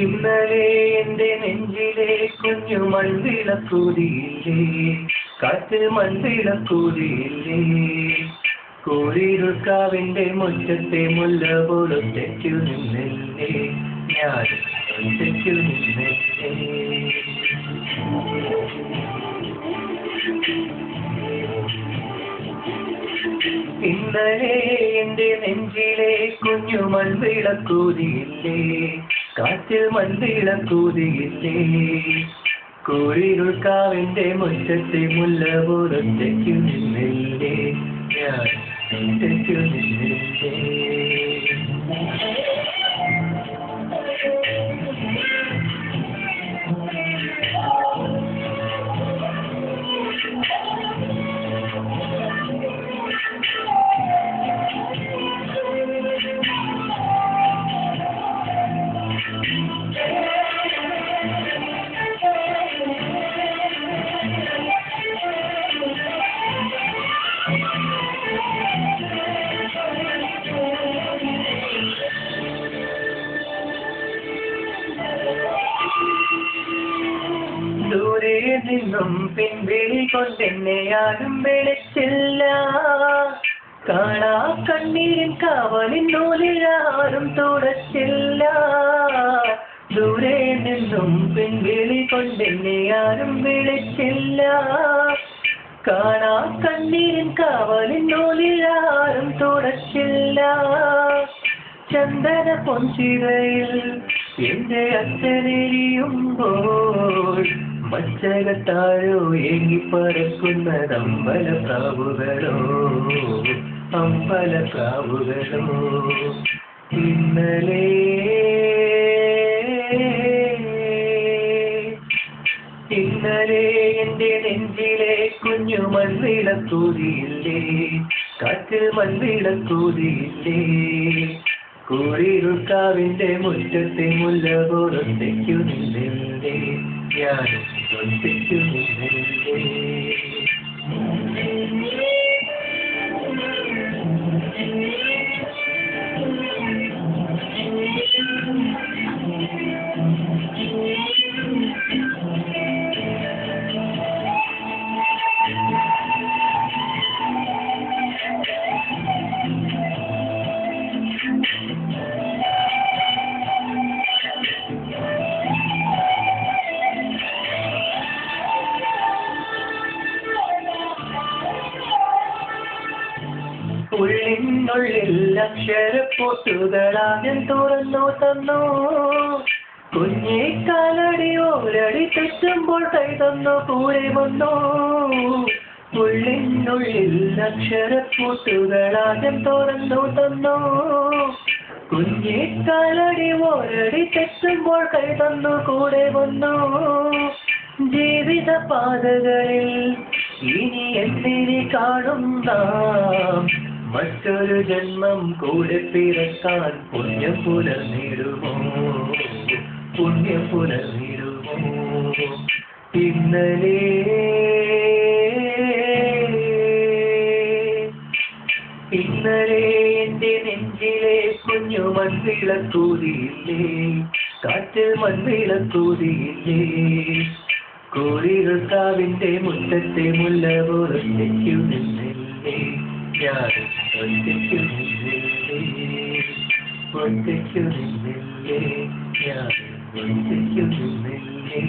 ഇന്നലെ എന്റെ നെഞ്ചിലെ കുഞ്ഞു മൺവിളക്കൂതിയില്ലേ, കാറ്റ് മൺവിളക്കൂതിയില്ലേ, കോഴിരുൾക്കാവിന്റെ മുറ്റത്തെ മുല്ല പോലും തെറ്റു നിന്നില്ലേ, ഞാൻ തെറ്റു നിന്നില്ലേ. ഇന്നലെ എന്റെ നെഞ്ചിലെ കുഞ്ഞു മൺവിളക്കൂതിയില്ലേ, കാറ്റിൽ മൺവിളക്കൂതിയില്ലേ, കോഴിരുൾക്കാവിന്റെ മുറ്റത്തെ മുല്ല പോലും തെറ്റു നിന്നില്ലേ, ഞാൻ തെറ്റു നിന്നില്ലേ. ദൂരെ നിന്നും പിൻവിളി കൊണ്ടെന്നെ ആരും വിളിച്ചില്ല, കാണാ കണ്ണീരിൻ കാവലിൻ നൂലിലാരും തുടച്ചില്ല. ദൂരെ നിന്നും പിൻവിളി കൊണ്ടെന്നെ ആരും വിളിച്ചില്ല, കാണാ കണ്ണീരിൻ കാവലിൻ നൂലിലാരും തുടച്ചില്ല. ചന്ദന പൊൻചിറയിൽ എന്റെ അച്ഛനെരിയുമ്പോൾ മച്ചകത്താഴോ ഏങ്ങിപ്പറക്കുന്നത് അമ്പലപ്രാവുകളോ, അമ്പലപ്രാവുകളോ. ഇന്നലെ എന്റെ നെഞ്ചിലെ കുഞ്ഞു മൺവിളക്കൂതിയില്ലേ, കാറ്റിൽ മൺവിളക്കൂതിയില്ലേ, കോഴിരുൾക്കാവിന്റെ മുറ്റത്തെ മുല്ല പോലും തെറ്റു നിന്നില്ലേ, ഞാൻ തെറ്റു നിന്നില്ലേ. ഉള്ളിനുള്ളിൽ അക്ഷരപ്പൊട്ടുകളാദ്യം തുറന്നു തന്നു, കുഞ്ഞിക്കാലടി ഓരടി തെറ്റുമ്പോൾ കൈ തന്നു കൂടെ വന്നു. ഉള്ളിനുള്ളിൽ അക്ഷരപ്പൊട്ടുകളാദ്യം തുറന്നു തന്നു, കുഞ്ഞിക്കാലടി ഓരടി തെറ്റുമ്പോൾ കൈ തന്നു കൂടെ വന്നു. ജീവിത പാതകളിൽ ഇനി എന്തിനെ കാണുന്ന മറ്റൊരു ജന്മം കൂടെ പിറക്കാൻ പുണ്യം പുലർന്നിടുമോ, പുണ്യം പുലർന്നിടുമോ. ഇന്നലെ എന്റെ നെഞ്ചിലെ കുഞ്ഞു മൺവിളക്കൂതിയില്ലേ, കാറ്റിൽ മൺവിളക്കൂതിയില്ലേ, കോഴിരുൾക്കാവിന്റെ മുറ്റത്തെ മുല്ല പോലും തെറ്റു നിന്നില്ലേ, ഞാൻ ഒറ്റയ്ക്കു നിന്നില്ലേ, ഒറ്റയ്ക്കു നിന്നില്ലേ, ഞാൻ ഒറ്റയ്ക്കു നിന്നില്ലേ.